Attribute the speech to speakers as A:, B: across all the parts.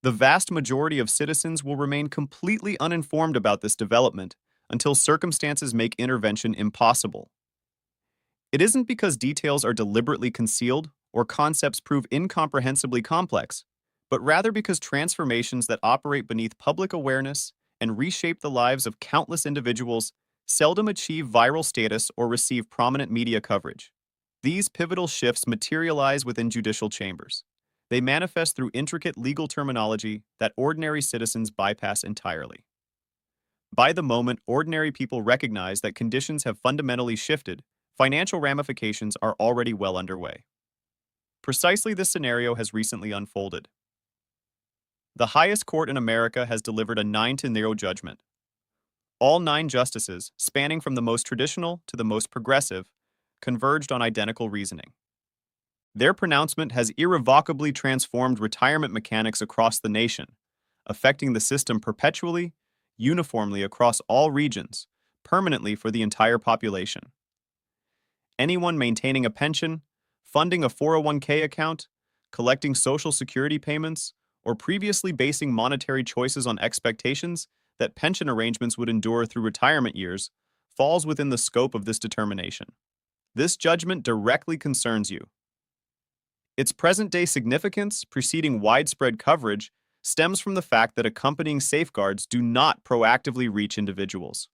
A: The vast majority of citizens will remain completely uninformed about this development until circumstances make intervention impossible. It isn't because details are deliberately concealed or concepts prove incomprehensibly complex, but rather because transformations that operate beneath public awareness and reshape the lives of countless individuals seldom achieve viral status or receive prominent media coverage. These pivotal shifts materialize within judicial chambers. They manifest through intricate legal terminology that ordinary citizens bypass entirely. By the moment ordinary people recognize that conditions have fundamentally shifted, financial ramifications are already well underway. Precisely this scenario has recently unfolded. The highest court in America has delivered a 9-0 judgment. All 9 justices, spanning from the most traditional to the most progressive, converged on identical reasoning. Their pronouncement has irrevocably transformed retirement mechanics across the nation, affecting the system perpetually, uniformly across all regions, permanently for the entire population. Anyone maintaining a pension, funding a 401k account, collecting Social Security payments, or previously basing monetary choices on expectations that pension arrangements would endure through retirement years falls within the scope of this determination. This judgment directly concerns you. Its present-day significance, preceding widespread coverage, stems from the fact that accompanying safeguards do not proactively reach individuals.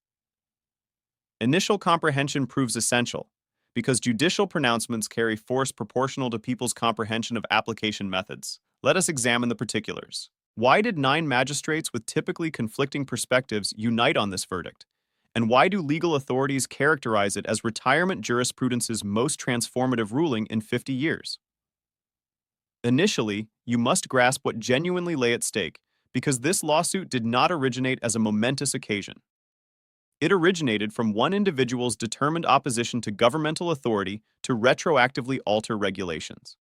A: Initial comprehension proves essential, because judicial pronouncements carry force proportional to people's comprehension of application methods. Let us examine the particulars. Why did 9 magistrates with typically conflicting perspectives unite on this verdict? And why do legal authorities characterize it as retirement jurisprudence's most transformative ruling in 50 years? Initially, you must grasp what genuinely lay at stake, because this lawsuit did not originate as a momentous occasion. It originated from one individual's determined opposition to governmental authority to retroactively alter regulations.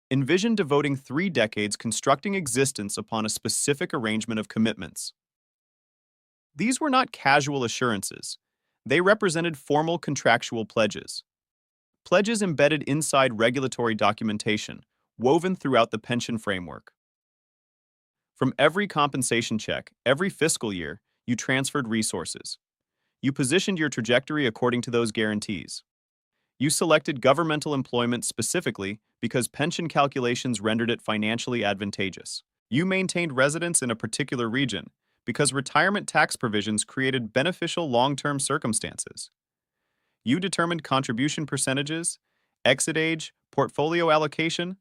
A: Envision devoting 3 decades constructing existence upon a specific arrangement of commitments. These were not casual assurances. They represented formal contractual pledges. Pledges embedded inside regulatory documentation, woven throughout the pension framework. From every compensation check, every fiscal year, you transferred resources. You positioned your trajectory according to those guarantees. You selected governmental employment specifically because pension calculations rendered it financially advantageous. You maintained residence in a particular region because retirement tax provisions created beneficial long-term circumstances. You determined contribution percentages, exit age, portfolio allocation,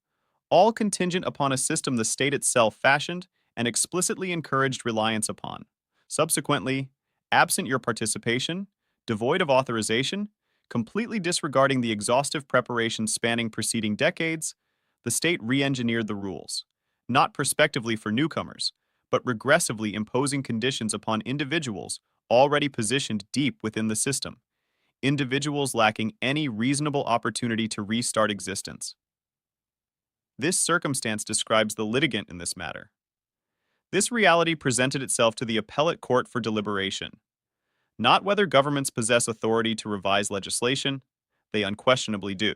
A: all contingent upon a system the state itself fashioned and explicitly encouraged reliance upon. Subsequently, absent your participation, devoid of authorization, completely disregarding the exhaustive preparation spanning preceding decades, the state re-engineered the rules, not prospectively for newcomers, but regressively imposing conditions upon individuals already positioned deep within the system, individuals lacking any reasonable opportunity to restart existence. This circumstance describes the litigant in this matter. This reality presented itself to the appellate court for deliberation. Not whether governments possess authority to revise legislation, they unquestionably do.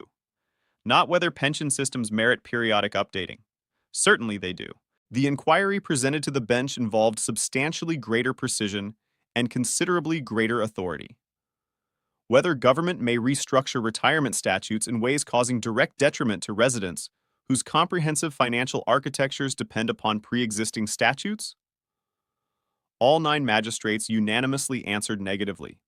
A: Not whether pension systems merit periodic updating, certainly they do. The inquiry presented to the bench involved substantially greater precision and considerably greater authority. Whether government may restructure retirement statutes in ways causing direct detriment to residents whose comprehensive financial architectures depend upon pre-existing statutes? All 9 magistrates unanimously answered negatively.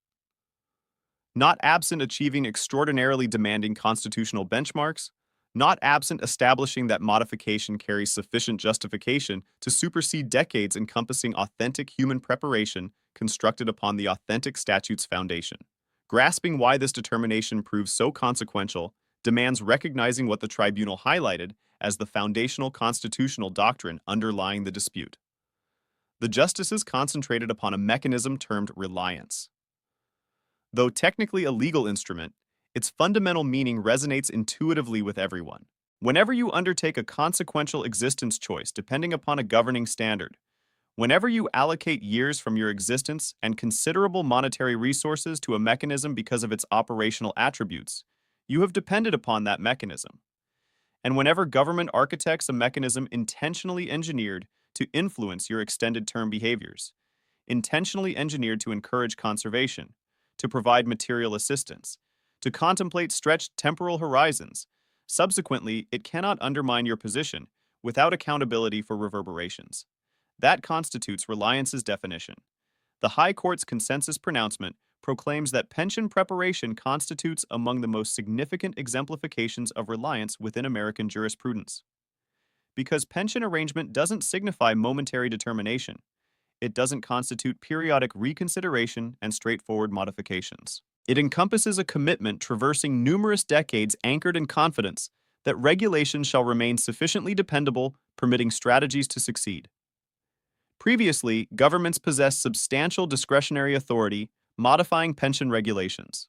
A: Not absent achieving extraordinarily demanding constitutional benchmarks, not absent establishing that modification carries sufficient justification to supersede decades encompassing authentic human preparation constructed upon the authentic statute's foundation. Grasping why this determination proves so consequential demands recognizing what the tribunal highlighted as the foundational constitutional doctrine underlying the dispute. The justices concentrated upon a mechanism termed reliance. Though technically a legal instrument, its fundamental meaning resonates intuitively with everyone. Whenever you undertake a consequential existence choice depending upon a governing standard, whenever you allocate years from your existence and considerable monetary resources to a mechanism because of its operational attributes, you have depended upon that mechanism. and whenever government architects a mechanism intentionally engineered to influence your extended term behaviors, intentionally engineered to encourage conservation, to provide material assistance, to contemplate stretched temporal horizons, subsequently, it cannot undermine your position without accountability for reverberations. That constitutes reliance's definition. The High Court's consensus pronouncement proclaims that pension preparation constitutes among the most significant exemplifications of reliance within American jurisprudence. Because pension arrangement doesn't signify momentary determination, it doesn't constitute periodic reconsideration and straightforward modifications. It encompasses a commitment traversing numerous decades anchored in confidence that regulations shall remain sufficiently dependable, permitting strategies to succeed. Previously, governments possessed substantial discretionary authority modifying pension regulations.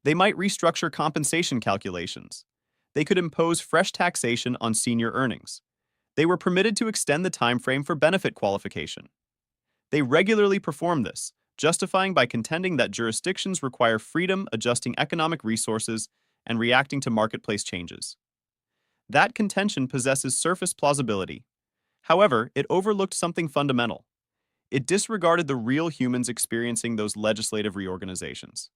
A: They might restructure compensation calculations. They could impose fresh taxation on senior earnings. They were permitted to extend the time frame for benefit qualification. They regularly perform this, justifying by contending that jurisdictions require freedom adjusting economic resources and reacting to marketplace changes. That contention possesses surface plausibility. However, it overlooked something fundamental. It disregarded the real humans experiencing those legislative reorganizations.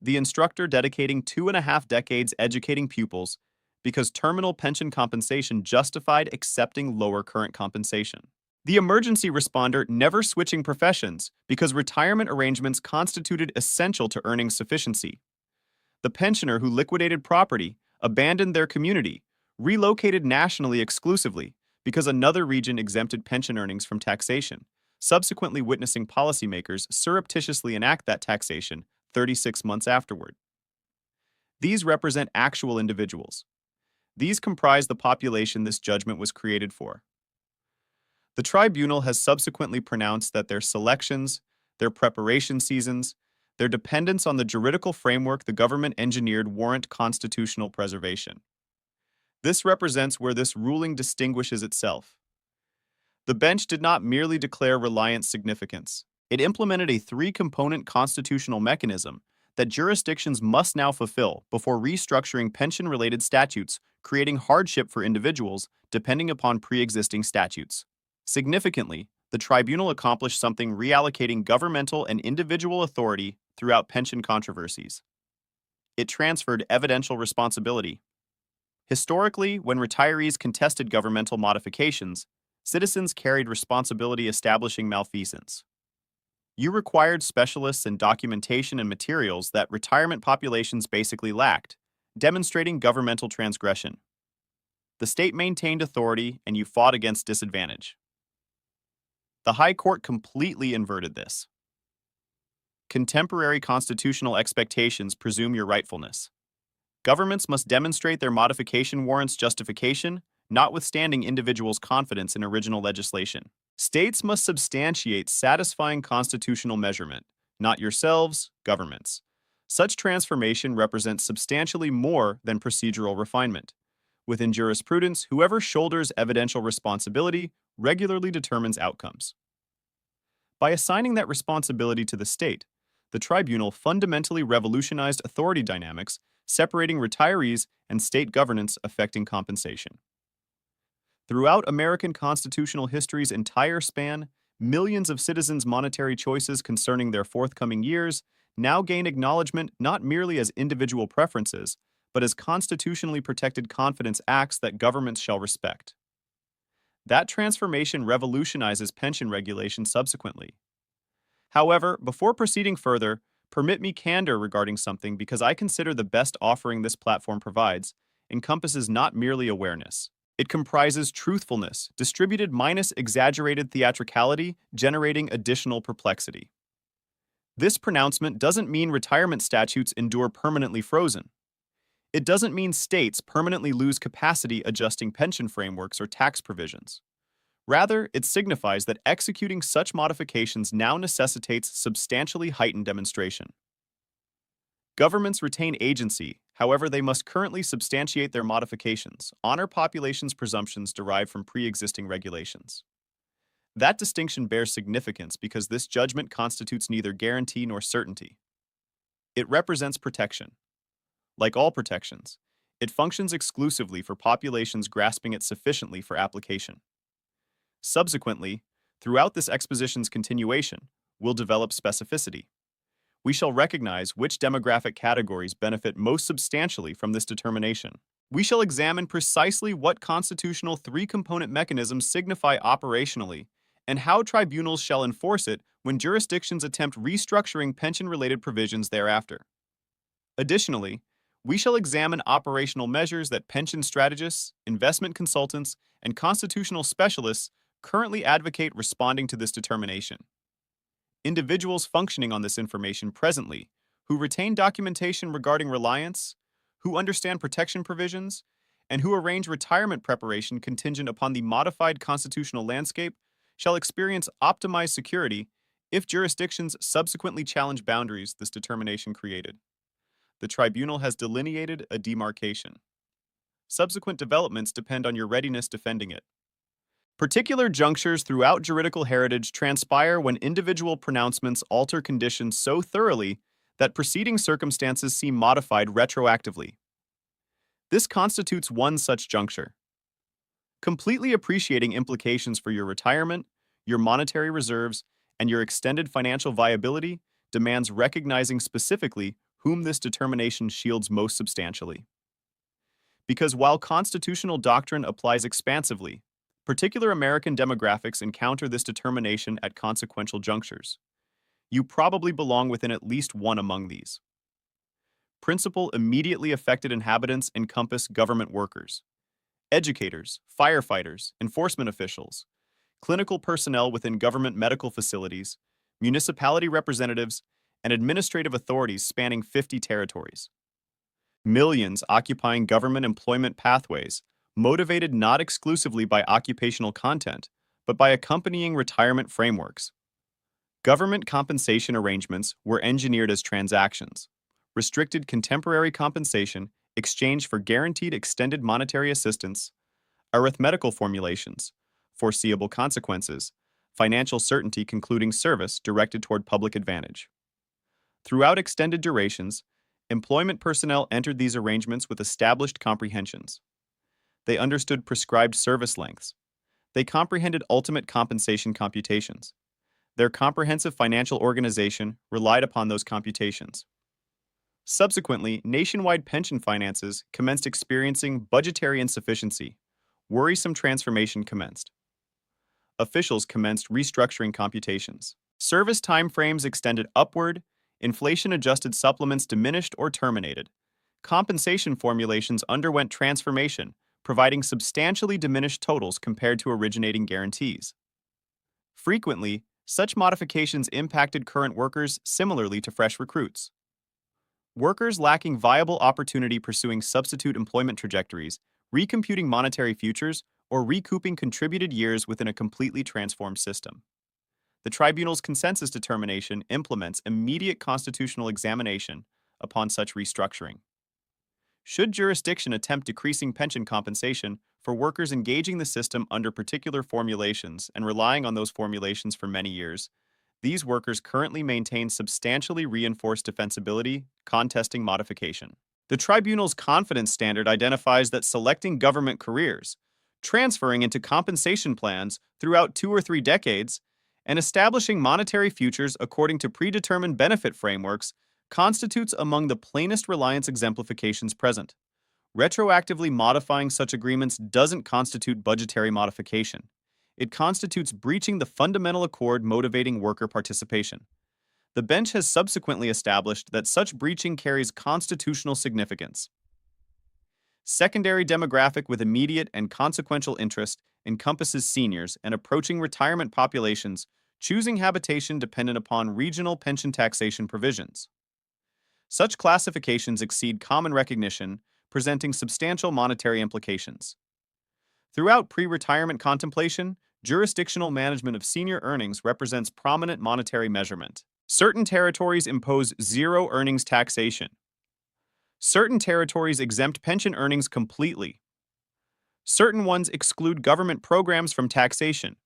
A: The instructor dedicating 2.5 decades educating pupils because terminal pension compensation justified accepting lower current compensation. The emergency responder never switching professions because retirement arrangements constituted essential to earnings sufficiency. The pensioner who liquidated property, abandoned their community, relocated nationally exclusively because another region exempted pension earnings from taxation, subsequently witnessing policymakers surreptitiously enact that taxation 36 months afterward. These represent actual individuals. These comprise the population this judgment was created for. The tribunal has subsequently pronounced that their selections, their preparation seasons, their dependence on the juridical framework the government engineered warrant constitutional preservation. This represents where this ruling distinguishes itself. The bench did not merely declare reliance significance. It implemented a three-component constitutional mechanism that jurisdictions must now fulfill before restructuring pension-related statutes, creating hardship for individuals depending upon pre-existing statutes. Significantly, the tribunal accomplished something reallocating governmental and individual authority throughout pension controversies. It transferred evidential responsibility. Historically, when retirees contested governmental modifications, citizens carried responsibility establishing malfeasance. You required specialists and documentation and materials that retirement populations basically lacked, demonstrating governmental transgression. The state maintained authority, and you fought against disadvantage. The High Court completely inverted this. Contemporary constitutional expectations presume your rightfulness. Governments must demonstrate their modification warrants justification, notwithstanding individuals' confidence in original legislation. States must substantiate satisfying constitutional measurement, not yourselves, governments. Such transformation represents substantially more than procedural refinement. Within jurisprudence, whoever shoulders evidential responsibility regularly determines outcomes. By assigning that responsibility to the state, the tribunal fundamentally revolutionized authority dynamics, separating retirees and state governance affecting compensation. Throughout American constitutional history's entire span, millions of citizens' monetary choices concerning their forthcoming years now gain acknowledgement not merely as individual preferences, but as constitutionally protected confidence acts that governments shall respect. That transformation revolutionizes pension regulation subsequently. However, before proceeding further, permit me candor regarding something because I consider the best offering this platform provides encompasses not merely awareness. It comprises truthfulness, distributed minus exaggerated theatricality, generating additional perplexity. This pronouncement doesn't mean retirement statutes endure permanently frozen. It doesn't mean states permanently lose capacity adjusting pension frameworks or tax provisions. Rather, it signifies that executing such modifications now necessitates substantially heightened demonstration. Governments retain agency, however, they must currently substantiate their modifications, honor population's presumptions derived from pre-existing regulations. That distinction bears significance because this judgment constitutes neither guarantee nor certainty. It represents protection. Like all protections, It functions exclusively for populations grasping it sufficiently for application. Subsequently, throughout this exposition's continuation, we'll develop specificity. We shall recognize which demographic categories benefit most substantially from this determination. We shall examine precisely what constitutional three-component mechanisms signify operationally and how tribunals shall enforce it when jurisdictions attempt restructuring pension-related provisions thereafter. Additionally, we shall examine operational measures that pension strategists, investment consultants, and constitutional specialists currently advocate responding to this determination. Individuals functioning on this information presently, who retain documentation regarding reliance, who understand protection provisions, and who arrange retirement preparation contingent upon the modified constitutional landscape, shall experience optimized security if jurisdictions subsequently challenge boundaries this determination created. The tribunal has delineated a demarcation. Subsequent developments depend on your readiness defending it. Particular junctures throughout juridical heritage transpire when individual pronouncements alter conditions so thoroughly that preceding circumstances seem modified retroactively. This constitutes one such juncture. Completely appreciating implications for your retirement, your monetary reserves, and your extended financial viability demands recognizing specifically whom this determination shields most substantially. Because while constitutional doctrine applies expansively, particular American demographics encounter this determination at consequential junctures. You probably belong within at least one among these. Principal immediately affected inhabitants encompass government workers, educators, firefighters, enforcement officials, clinical personnel within government medical facilities, municipality representatives, and administrative authorities spanning 50 territories. Millions occupying government employment pathways, motivated not exclusively by occupational content, but by accompanying retirement frameworks. Government compensation arrangements were engineered as transactions, restricted contemporary compensation exchanged for guaranteed extended monetary assistance, arithmetical formulations, foreseeable consequences, financial certainty concluding service directed toward public advantage. Throughout extended durations, employment personnel entered these arrangements with established comprehensions. They understood prescribed service lengths. They comprehended ultimate compensation computations. Their comprehensive financial organization relied upon those computations. Subsequently, nationwide pension finances commenced experiencing budgetary insufficiency. Worrisome transformation commenced. Officials commenced restructuring computations. Service timeframes extended upward, inflation-adjusted supplements diminished or terminated. Compensation formulations underwent transformation, providing substantially diminished totals compared to originating guarantees. Frequently, such modifications impacted current workers similarly to fresh recruits. Workers lacking viable opportunity pursuing substitute employment trajectories, recomputing monetary futures, or recouping contributed years within a completely transformed system. The tribunal's consensus determination implements immediate constitutional examination upon such restructuring. Should jurisdiction attempt decreasing pension compensation for workers engaging the system under particular formulations and relying on those formulations for many years, these workers currently maintain substantially reinforced defensibility, contesting modification. The tribunal's confidence standard identifies that selecting government careers, transferring into compensation plans throughout 2 or 3 decades, and establishing monetary futures according to predetermined benefit frameworks constitutes among the plainest reliance exemplifications present. Retroactively modifying such agreements doesn't constitute budgetary modification. It constitutes breaching the fundamental accord motivating worker participation. The bench has subsequently established that such breaching carries constitutional significance. Secondary demographic with immediate and consequential interest encompasses seniors and approaching retirement populations choosing habitation dependent upon regional pension taxation provisions. Such classifications exceed common recognition, presenting substantial monetary implications. Throughout pre-retirement contemplation, jurisdictional management of senior earnings represents prominent monetary measurement. Certain territories impose zero earnings taxation. Certain territories exempt pension earnings completely. Certain ones exclude government programs from taxation.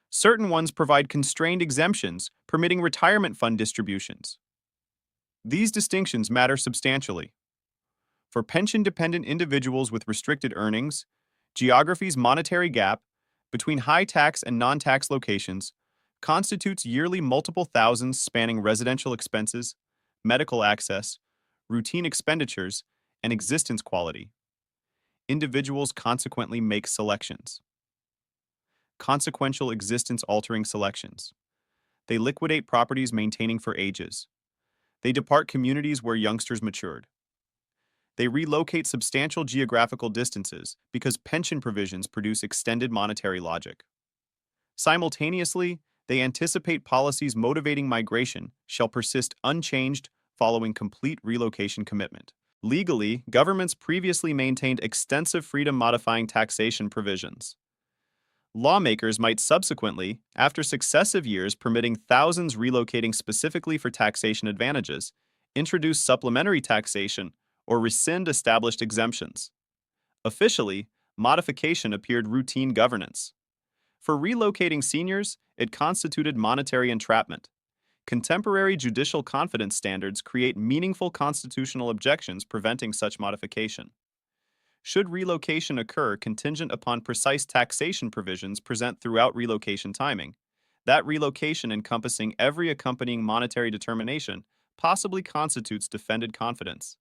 A: Certain ones provide constrained exemptions, permitting retirement fund distributions. These distinctions matter substantially. For pension-dependent individuals with restricted earnings, geography's monetary gap between high-tax and non-tax locations constitutes yearly multiple thousands spanning residential expenses, medical access, routine expenditures, and existence quality. Individuals consequently make selections. Consequential existence-altering selections. They liquidate properties maintaining for ages. They depart communities where youngsters matured. They relocate substantial geographical distances because pension provisions produce extended monetary logic. Simultaneously, they anticipate policies motivating migration shall persist unchanged following complete relocation commitment. Legally, governments previously maintained extensive freedom-modifying taxation provisions. Lawmakers might subsequently, after successive years permitting thousands relocating specifically for taxation advantages, introduce supplementary taxation or rescind established exemptions. Officially, modification appeared routine governance. For relocating seniors, it constituted monetary entrapment. Contemporary judicial confidence standards create meaningful constitutional objections preventing such modification. Should relocation occur contingent upon precise taxation provisions present throughout relocation timing, that relocation encompassing every accompanying monetary determination possibly constitutes defended confidence.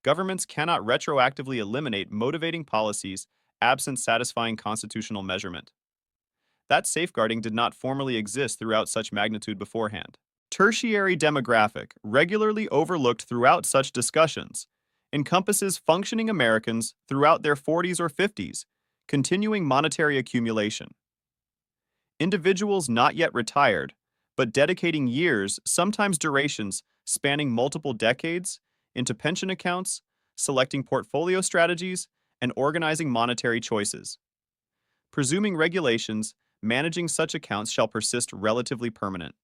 A: Governments cannot retroactively eliminate motivating policies absent satisfying constitutional measurement. That safeguarding did not formally exist throughout such magnitude beforehand. Tertiary demographic, regularly overlooked throughout such discussions, encompasses functioning Americans throughout their 40s or 50s, continuing monetary accumulation. Individuals not yet retired, but dedicating years, sometimes durations, spanning multiple decades, into pension accounts, selecting portfolio strategies, and organizing monetary choices. Presuming regulations, managing such accounts shall persist relatively permanent.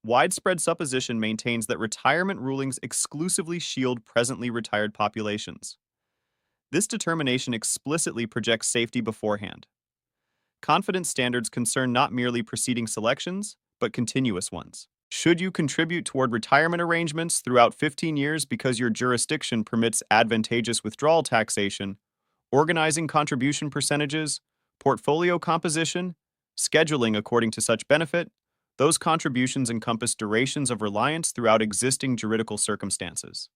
A: Widespread supposition maintains that retirement rulings exclusively shield presently retired populations. This determination explicitly projects safety beforehand. Confidence standards concern not merely preceding selections, but continuous ones. Should you contribute toward retirement arrangements throughout 15 years because your jurisdiction permits advantageous withdrawal taxation, organizing contribution percentages, portfolio composition, scheduling according to such benefit, those contributions encompass durations of reliance throughout existing juridical circumstances.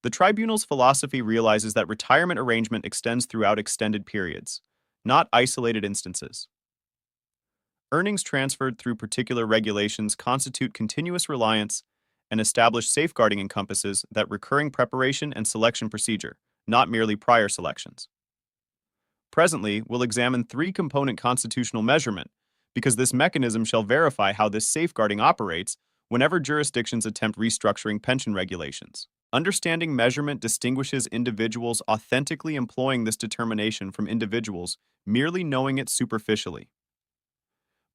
A: The tribunal's philosophy realizes that retirement arrangement extends throughout extended periods, not isolated instances. Earnings transferred through particular regulations constitute continuous reliance, and established safeguarding encompasses that recurring preparation and selection procedure, not merely prior selections. Presently, we'll examine three-component constitutional measurement, because this mechanism shall verify how this safeguarding operates whenever jurisdictions attempt restructuring pension regulations. Understanding measurement distinguishes individuals authentically employing this determination from individuals merely knowing it superficially.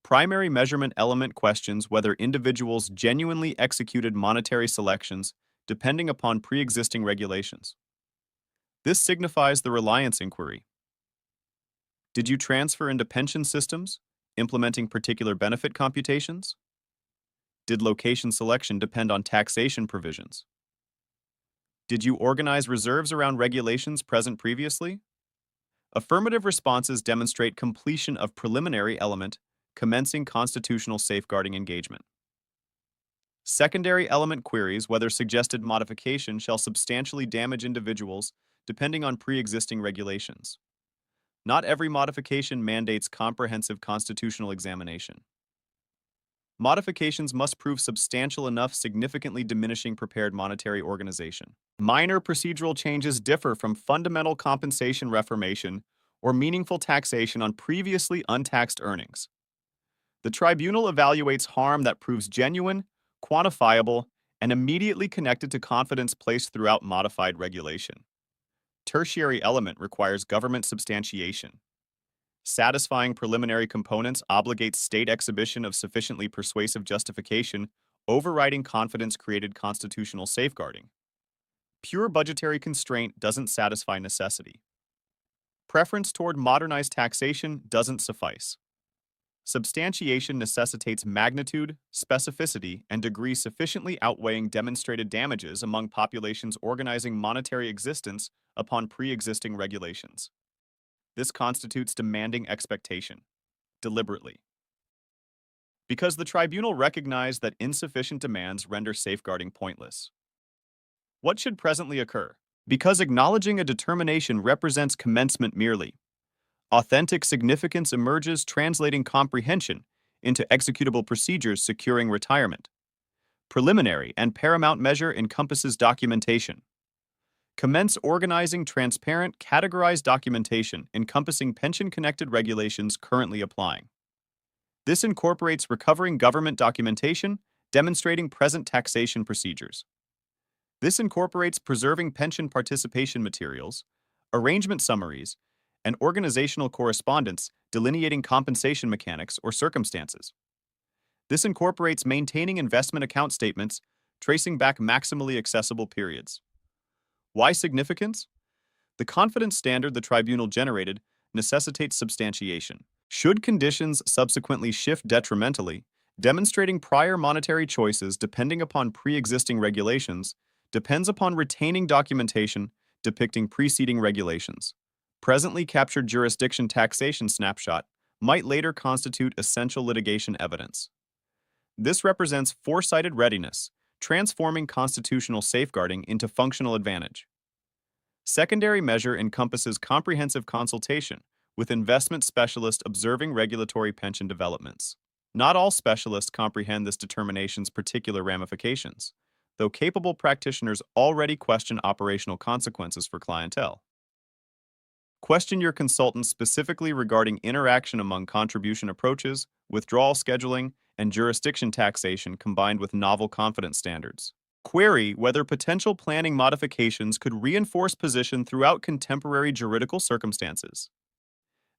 A: Primary measurement element questions whether individuals genuinely executed monetary selections depending upon pre-existing regulations. This signifies the reliance inquiry. Did you transfer into pension systems, implementing particular benefit computations? Did location selection depend on taxation provisions? Did you organize reserves around regulations present previously? Affirmative responses demonstrate completion of preliminary element, commencing constitutional safeguarding engagement. Secondary element queries whether suggested modification shall substantially damage individuals depending on pre-existing regulations. Not every modification mandates comprehensive constitutional examination. Modifications must prove substantial enough, significantly diminishing prepared monetary organization. Minor procedural changes differ from fundamental compensation reformation or meaningful taxation on previously untaxed earnings. The tribunal evaluates harm that proves genuine, quantifiable, and immediately connected to confidence placed throughout modified regulation. Tertiary element requires government substantiation. Satisfying preliminary components obligates state exhibition of sufficiently persuasive justification, overriding confidence-created constitutional safeguarding. Pure budgetary constraint doesn't satisfy necessity. Preference toward modernized taxation doesn't suffice. Substantiation necessitates magnitude, specificity, and degree sufficiently outweighing demonstrated damages among populations organizing monetary existence upon pre-existing regulations. This constitutes demanding expectation, deliberately. Because the tribunal recognized that insufficient demands render safeguarding pointless. What should presently occur? Because acknowledging a determination represents commencement merely, authentic significance emerges translating comprehension into executable procedures securing retirement. Preliminary and paramount measure encompasses documentation. Commence organizing transparent, categorized documentation encompassing pension-connected regulations currently applying. This incorporates recovering government documentation demonstrating present taxation procedures. This incorporates preserving pension participation materials, arrangement summaries, and organizational correspondence delineating compensation mechanics or circumstances. This incorporates maintaining investment account statements tracing back maximally accessible periods. Why significance? The confidence standard the tribunal generated necessitates substantiation. Should conditions subsequently shift detrimentally, demonstrating prior monetary choices depending upon pre-existing regulations depends upon retaining documentation depicting preceding regulations. Presently captured jurisdiction taxation snapshot might later constitute essential litigation evidence. This represents foresighted readiness, transforming constitutional safeguarding into functional advantage. Secondary measure encompasses comprehensive consultation with investment specialists observing regulatory pension developments. Not all specialists comprehend this determination's particular ramifications, though capable practitioners already question operational consequences for clientele. Question your consultant specifically regarding interaction among contribution approaches, withdrawal scheduling, and jurisdiction taxation combined with novel confidence standards. Query whether potential planning modifications could reinforce position throughout contemporary juridical circumstances.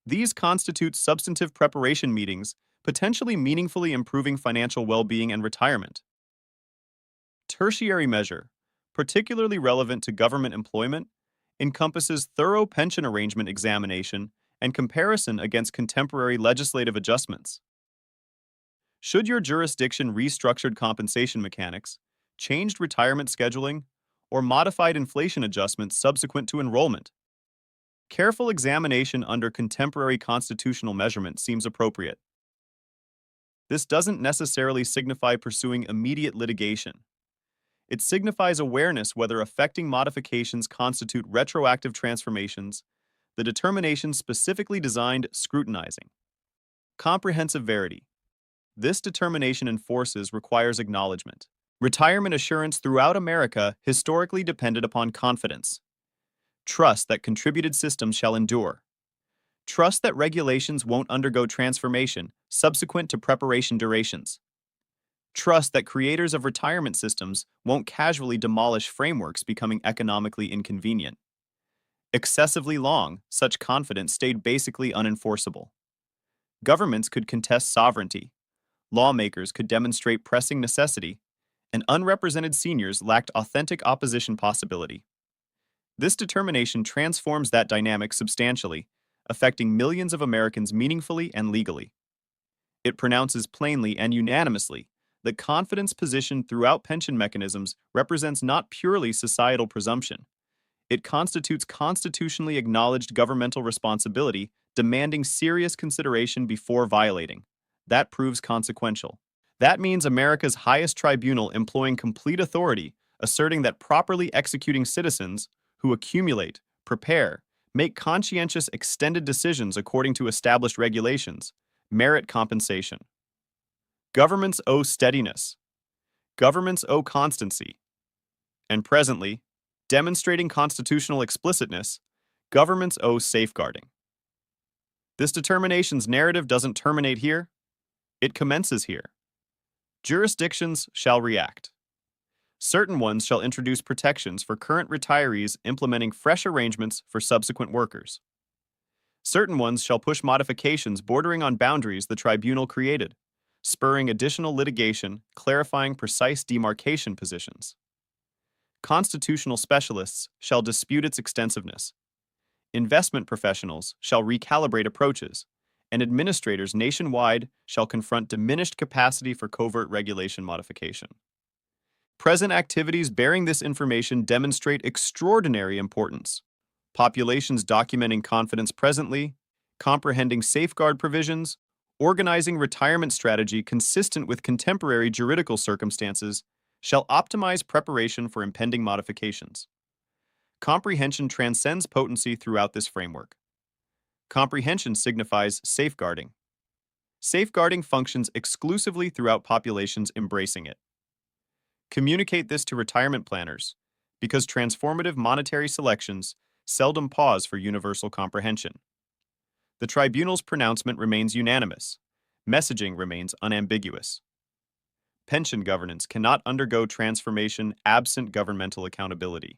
A: These constitute substantive preparation meetings, potentially meaningfully improving financial well-being and retirement. Tertiary measure, particularly relevant to government employment, encompasses thorough pension arrangement examination and comparison against contemporary legislative adjustments. Should your jurisdiction restructured compensation mechanics, changed retirement scheduling, or modified inflation adjustments subsequent to enrollment? Careful examination under contemporary constitutional measurement seems appropriate. This doesn't necessarily signify pursuing immediate litigation. It signifies awareness whether affecting modifications constitute retroactive transformations, the determination specifically designed scrutinizing. Comprehensive verity. This determination enforces requires acknowledgement. Retirement assurance throughout America historically depended upon confidence. Trust that contributed systems shall endure. Trust that regulations won't undergo transformation subsequent to preparation durations. Trust that creators of retirement systems won't casually demolish frameworks becoming economically inconvenient. Excessively long, such confidence stayed basically unenforceable. Governments could contest sovereignty. Lawmakers could demonstrate pressing necessity, and unrepresented seniors lacked authentic opposition possibility. This determination transforms that dynamic substantially, affecting millions of Americans meaningfully and legally. It pronounces plainly and unanimously that confidence positioned throughout pension mechanisms represents not purely societal presumption. It constitutes constitutionally acknowledged governmental responsibility demanding serious consideration before violating. That proves consequential. That means America's highest tribunal employing complete authority, asserting that properly executing citizens who accumulate, prepare, make conscientious extended decisions according to established regulations, merit compensation. Governments owe steadiness. Governments owe constancy. And presently, demonstrating constitutional explicitness, governments owe safeguarding. This determination's narrative doesn't terminate here, it commences here. Jurisdictions shall react. Certain ones shall introduce protections for current retirees implementing fresh arrangements for subsequent workers. Certain ones shall push modifications bordering on boundaries the tribunal created, spurring additional litigation, clarifying precise demarcation positions. Constitutional specialists shall dispute its extensiveness. Investment professionals shall recalibrate approaches, and administrators nationwide shall confront diminished capacity for covert regulation modification. Present activities bearing this information demonstrate extraordinary importance. Populations documenting confidence presently, comprehending safeguard provisions, organizing retirement strategy consistent with contemporary juridical circumstances, shall optimize preparation for impending modifications. Comprehension transcends potency throughout this framework. Comprehension signifies safeguarding. Safeguarding functions exclusively throughout populations embracing it. Communicate this to retirement planners, because transformative monetary selections seldom pause for universal comprehension. The tribunal's pronouncement remains unanimous. Messaging remains unambiguous. Pension governance cannot undergo transformation absent governmental accountability.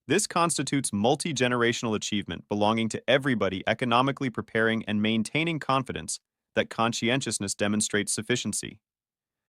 A: This constitutes multi-generational achievement belonging to everybody economically preparing and maintaining confidence that conscientiousness demonstrates sufficiency.